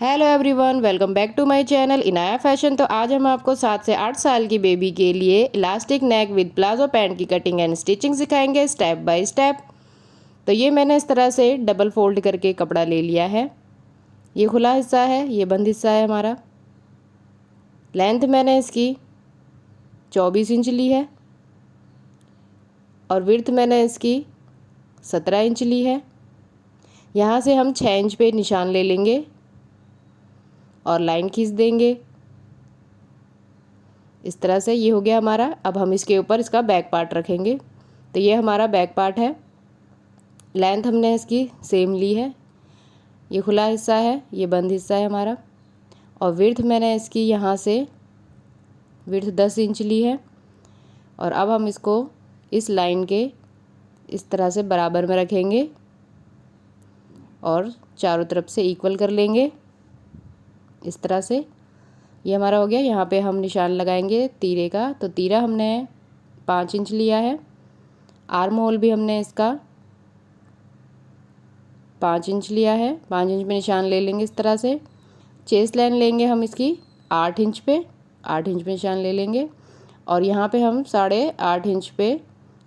Hello everyone, welcome back to my channel Inaya fashion. तो आज हम आपको 7 से 8 साल की बेबी के लिए elastic neck with palazzo pant की कटिंग एंड स्टिचिंग सिखाएंगे स्टेप बाय स्टेप। तो ये मैंने इस तरह से डबल फोल्ड करके कपड़ा ले लिया है। ये खुला हिस्सा है, ये बंद हिस्सा है हमारा। लेंथ मैंने इसकी 24 इंच ली है और विड्थ मैंने इसकी 17 इंच ली है। यहाँ से हम 6 इंच पे निशान ले लेंगे और लाइन खींच देंगे इस तरह से। ये हो गया हमारा। अब हम इसके ऊपर इसका बैक पार्ट रखेंगे। तो ये हमारा बैक पार्ट है। लेंथ हमने इसकी सेम ली है। ये खुला हिस्सा है, ये बंद हिस्सा है हमारा। और विड्थ मैंने इसकी यहाँ से विड्थ 10 इंच ली है। और अब हम इसको इस लाइन के इस तरह से बराबर में रखेंगे और चारों तरफ से इक्वल कर लेंगे इस तरह से। ये हमारा हो गया। यहाँ पे हम निशान लगाएंगे तीरे का। तो तीरा हमने 5 इंच लिया है। आर्म होल भी हमने इसका 5 इंच लिया है। 5 इंच पे निशान ले लेंगे इस तरह से। चेस्ट लाइन लेंगे हम इसकी 8 इंच पे। 8 इंच पे निशान ले लेंगे और यहाँ पे हम 8.5 इंच पे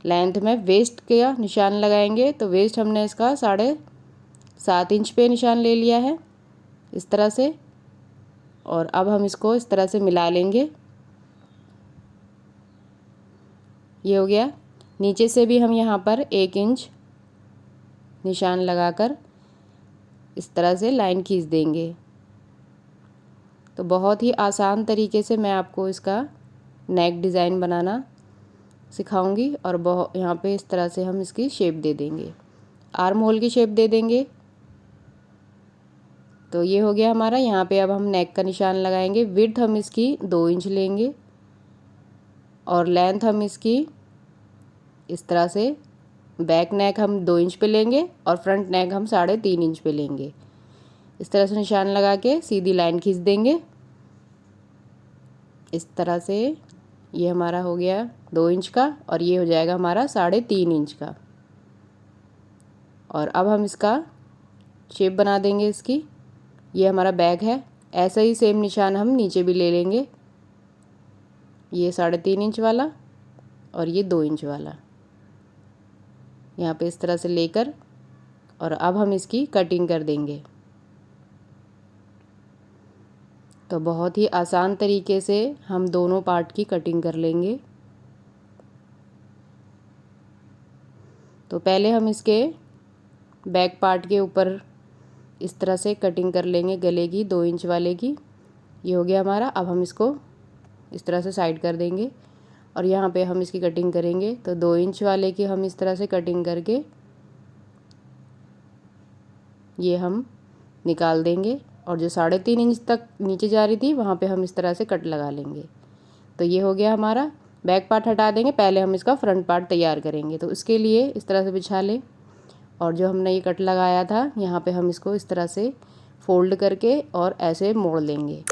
लेंथ में वेस्ट का निशान लगाएंगे। तो वेस्ट हमने इसका 7.5 इंच पे निशान ले लिया है इस तरह से। और अब हम इसको इस तरह से मिला लेंगे। ये हो गया। नीचे से भी हम यहाँ पर 1 इंच निशान लगाकर इस तरह से लाइन खींच देंगे। तो बहुत ही आसान तरीके से मैं आपको इसका नेक डिज़ाइन बनाना सिखाऊंगी। और यहाँ पे इस तरह से हम इसकी शेप दे देंगे, आर्म होल की शेप दे देंगे। तो ये हो गया हमारा। यहाँ पे अब हम नेक का निशान लगाएंगे। विड्थ हम इसकी 2 इंच लेंगे और लेंथ हम इसकी इस तरह से। बैक नेक हम 2 इंच पे लेंगे और फ्रंट नेक हम 3.5 इंच पे लेंगे। इस तरह से निशान लगा के सीधी लाइन खींच देंगे इस तरह से। ये हमारा हो गया 2 इंच का और ये हो जाएगा हमारा 3.5 इंच का। और अब हम इसका शेप बना देंगे इसकी। ये हमारा बैक है। ऐसा ही सेम निशान हम नीचे भी ले लेंगे। ये 3.5 इंच वाला और ये 2 इंच वाला यहाँ पे इस तरह से लेकर। और अब हम इसकी कटिंग कर देंगे। तो बहुत ही आसान तरीके से हम दोनों पार्ट की कटिंग कर लेंगे। तो पहले हम इसके बैक पार्ट के ऊपर इस तरह से कटिंग कर लेंगे गले की, 2 इंच वाले की। ये हो गया हमारा। अब हम इसको इस तरह से साइड कर देंगे और यहाँ पे हम इसकी कटिंग करेंगे। तो 2 इंच वाले की हम इस तरह से कटिंग करके ये हम निकाल देंगे। और जो 3.5 इंच तक नीचे जा रही थी वहाँ पे हम इस तरह से कट लगा लेंगे। तो ये हो गया हमारा। बैक पार्ट हटा देंगे, पहले हम इसका फ्रंट पार्ट तैयार करेंगे। तो इसके लिए इस तरह से बिछा लें और जो हमने ये कट लगाया था यहाँ पे हम इसको इस तरह से फोल्ड करके और ऐसे मोड़ लेंगे।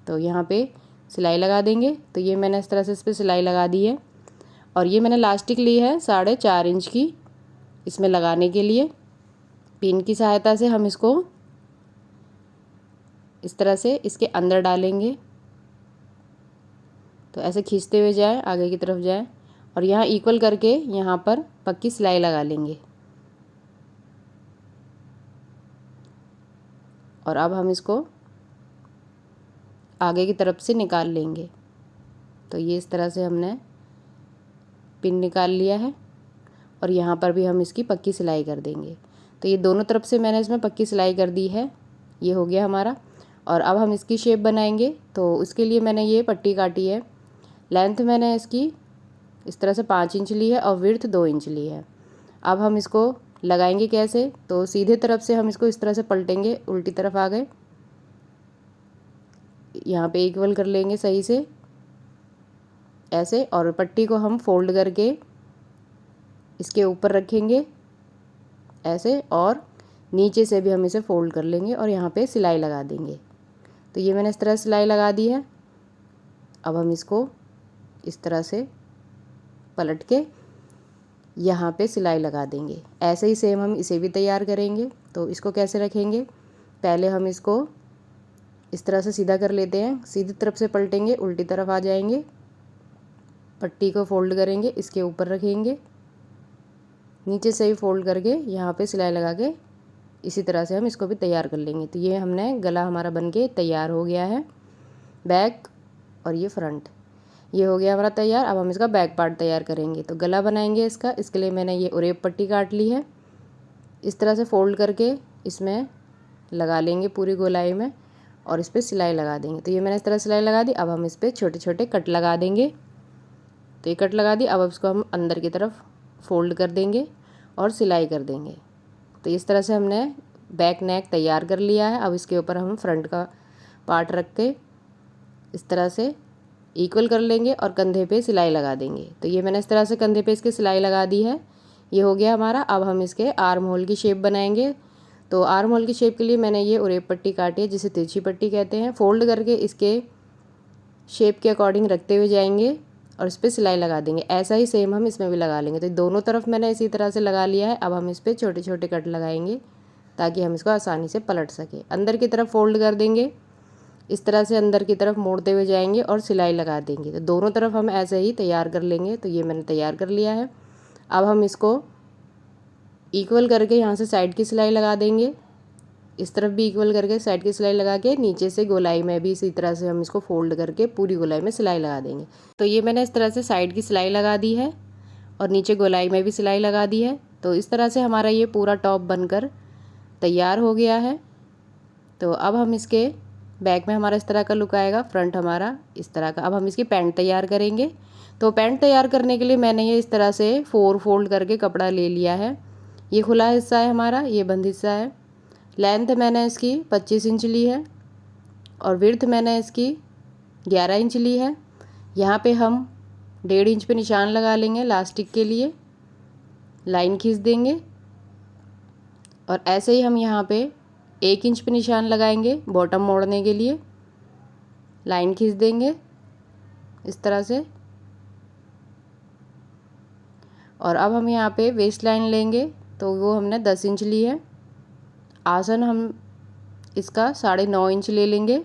तो यहाँ पे सिलाई लगा देंगे। तो ये मैंने इस तरह से इस पर सिलाई लगा दी है। और ये मैंने लास्टिक ली है 4.5 इंच की इसमें लगाने के लिए। पिन की सहायता से हम इसको इस तरह से इसके अंदर डालेंगे। तो ऐसे खींचते हुए जाए, आगे की तरफ जाए और यहाँ इक्वल करके यहाँ पर पक्की सिलाई लगा लेंगे। और अब हम इसको आगे की तरफ से निकाल लेंगे। तो ये इस तरह से हमने पिन निकाल लिया है और यहाँ पर भी हम इसकी पक्की सिलाई कर देंगे। तो ये दोनों तरफ से मैंने इसमें पक्की सिलाई कर दी है। ये हो गया हमारा। और अब हम इसकी शेप बनाएंगे। तो उसके लिए मैंने ये पट्टी काटी है। लेंथ मैंने इसकी इस तरह से 5 इंच ली है और विड्थ 2 इंच ली है। अब हम इसको लगाएंगे कैसे? तो सीधे तरफ से हम इसको इस तरह से पलटेंगे, उल्टी तरफ आ गए, यहाँ पे इक्वल कर लेंगे सही से ऐसे। और पट्टी को हम फोल्ड करके इसके ऊपर रखेंगे ऐसे और नीचे से भी हम इसे फोल्ड कर लेंगे और यहाँ पे सिलाई लगा देंगे। तो ये मैंने इस तरह सिलाई लगा दी है। अब हम इसको इस तरह से पलट के यहाँ पे सिलाई लगा देंगे। ऐसे ही सेम हम इसे भी तैयार करेंगे। तो इसको कैसे रखेंगे? पहले हम इसको इस तरह से सीधा कर लेते हैं। सीधी तरफ से पलटेंगे, उल्टी तरफ आ जाएंगे, पट्टी को फोल्ड करेंगे, इसके ऊपर रखेंगे, नीचे से भी फोल्ड करके यहाँ पे सिलाई लगा के इसी तरह से हम इसको भी तैयार कर लेंगे। तो ये हमने गला हमारा बनके तैयार हो गया है, बैक और ये फ्रंट, ये हो गया हमारा तैयार। अब हम इसका बैक पार्ट तैयार करेंगे। तो गला बनाएंगे इसका, इसके लिए मैंने ये उरेप पट्टी काट ली है। इस तरह से फोल्ड करके इसमें लगा लेंगे पूरी गोलाई में और इस पर सिलाई लगा देंगे। तो ये मैंने इस तरह सिलाई लगा दी। अब हम इस पर छोटे छोटे कट लगा देंगे। तो ये कट लगा दी। अब इसको हम अंदर की तरफ फोल्ड कर देंगे और सिलाई कर देंगे। तो इस तरह से हमने बैक नेक तैयार कर लिया है। अब इसके ऊपर हम फ्रंट का पार्ट रख के इस तरह से इक्वल कर लेंगे और कंधे पे सिलाई लगा देंगे। तो ये मैंने इस तरह से कंधे पे इसके सिलाई लगा दी है। ये हो गया हमारा। अब हम इसके आर्म होल की शेप बनाएंगे। तो आर्म होल की शेप के लिए मैंने ये उरेप पट्टी काटी है, जिसे तिरछी पट्टी कहते हैं। फोल्ड करके इसके शेप के अकॉर्डिंग रखते हुए जाएंगे और इस पर सिलाई लगा देंगे। ऐसा ही सेम हम इसमें भी लगा लेंगे। तो दोनों तरफ मैंने इसी तरह से लगा लिया है। अब हम इस पर छोटे छोटे कट लगाएंगे ताकि हम इसको आसानी से पलट सकें। अंदर की तरफ फोल्ड कर देंगे, इस तरह से अंदर की तरफ मोड़ते हुए जाएंगे और सिलाई लगा देंगे। तो दोनों तरफ हम ऐसे ही तैयार कर लेंगे। तो ये मैंने तैयार कर लिया है। अब हम इसको इक्वल करके यहाँ से साइड की सिलाई लगा देंगे, इस तरफ भी इक्वल करके साइड की सिलाई लगा के नीचे से गोलाई में भी इसी तरह से हम इसको फोल्ड करके पूरी गोलाई में सिलाई लगा देंगे। तो ये मैंने इस तरह से साइड की सिलाई लगा दी है और नीचे गोलाई में भी सिलाई लगा दी है। तो इस तरह से हमारा ये पूरा टॉप बनकर तैयार हो गया है। तो अब हम इसके बैक में हमारा इस तरह का लुक आएगा, फ्रंट हमारा इस तरह का। अब हम इसकी पैंट तैयार करेंगे। तो पैंट तैयार करने के लिए मैंने ये इस तरह से 4 फोल्ड करके कपड़ा ले लिया है। ये खुला हिस्सा है हमारा, ये बंद हिस्सा है। लेंथ मैंने इसकी 25 इंच ली है और विड्थ मैंने इसकी 11 इंच ली है। यहाँ पे हम 1.5 इंच पे निशान लगा लेंगे लास्टिक के लिए, लाइन खींच देंगे और ऐसे ही हम यहाँ पे 1 इंच पे निशान लगाएंगे बॉटम मोड़ने के लिए, लाइन खींच देंगे इस तरह से। और अब हम यहाँ पे वेस्ट लाइन लेंगे, तो वो हमने 10 इंच ली है। आसन हम इसका 9.5 इंच ले लेंगे,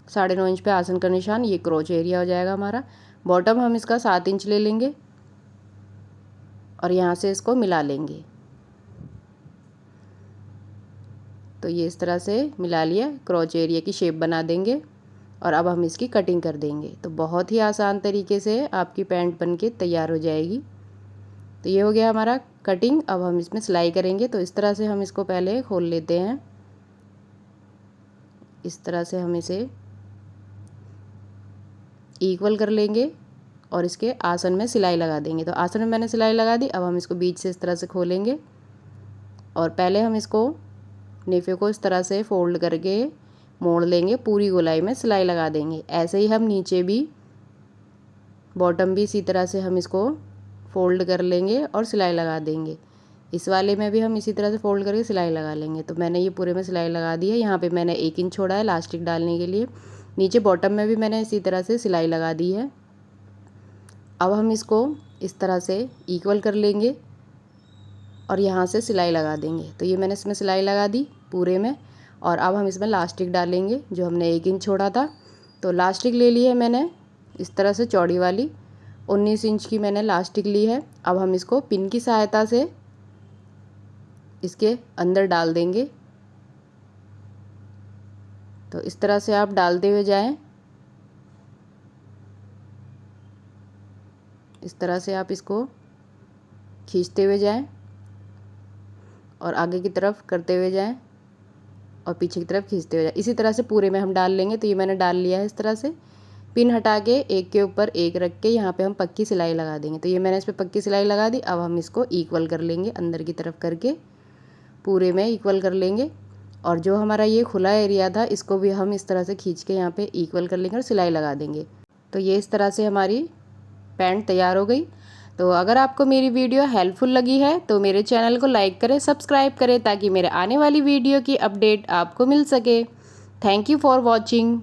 9.5 इंच पे आसन का निशान, ये क्रोच एरिया हो जाएगा हमारा। बॉटम हम इसका 7 इंच ले लेंगे और यहाँ से इसको मिला लेंगे। तो ये इस तरह से मिला लिया, क्रोच एरिया की शेप बना देंगे और अब हम इसकी कटिंग कर देंगे। तो बहुत ही आसान तरीके से आपकी पैंट बनके तैयार हो जाएगी। तो ये हो गया हमारा कटिंग। अब हम इसमें सिलाई करेंगे। तो इस तरह से हम इसको पहले खोल लेते हैं, इस तरह से हम इसे इक्वल कर लेंगे और इसके आसन में सिलाई लगा देंगे। तो आसन में मैंने सिलाई लगा दी। अब हम इसको बीच से इस तरह से खोलेंगे और पहले हम इसको नेफे को इस तरह से फोल्ड करके मोड़ लेंगे, पूरी गोलाई में सिलाई लगा देंगे। ऐसे ही हम नीचे भी, बॉटम भी इसी तरह से हम इसको फोल्ड कर लेंगे और सिलाई लगा देंगे। इस वाले में भी हम इसी तरह से फोल्ड करके सिलाई लगा लेंगे। तो मैंने ये पूरे में सिलाई लगा दी है। यहाँ पे मैंने 1 इंच छोड़ा है लास्टिक डालने के लिए। नीचे बॉटम में भी मैंने इसी तरह से सिलाई लगा दी है। अब हम इसको इस तरह से इक्वल कर लेंगे और यहाँ से सिलाई लगा देंगे। तो ये मैंने इसमें सिलाई लगा दी पूरे में और अब हम इसमें लास्टिक डालेंगे जो हमने 1 इंच छोड़ा था। तो लास्टिक ले ली है मैंने इस तरह से चौड़ी वाली, 19 इंच की मैंने लास्टिक ली है। अब हम इसको पिन की सहायता से इसके अंदर डाल देंगे। तो इस तरह से आप डालते हुए जाएं, इस तरह से आप इसको खींचते हुए जाएं और आगे की तरफ करते हुए जाएं और पीछे की तरफ खींचते हुए जाएं। इसी तरह से पूरे में हम डाल लेंगे। तो ये मैंने डाल लिया है इस तरह से। पिन हटा के एक के ऊपर एक रख के यहाँ पे हम पक्की सिलाई लगा देंगे। तो ये मैंने इस पर पक्की सिलाई लगा दी। अब हम इसको इक्वल कर लेंगे, अंदर की तरफ करके पूरे में इक्वल कर लेंगे। और जो हमारा ये खुला एरिया था इसको भी हम इस तरह से खींच के यहाँ पे इक्वल कर लेंगे और सिलाई लगा देंगे। तो ये इस तरह से हमारी पैंट तैयार हो गई। तो अगर आपको मेरी वीडियो हेल्पफुल लगी है तो मेरे चैनल को लाइक करें, सब्सक्राइब करें ताकि मेरे आने वाली वीडियो की अपडेट आपको मिल सके। Thank you for watching.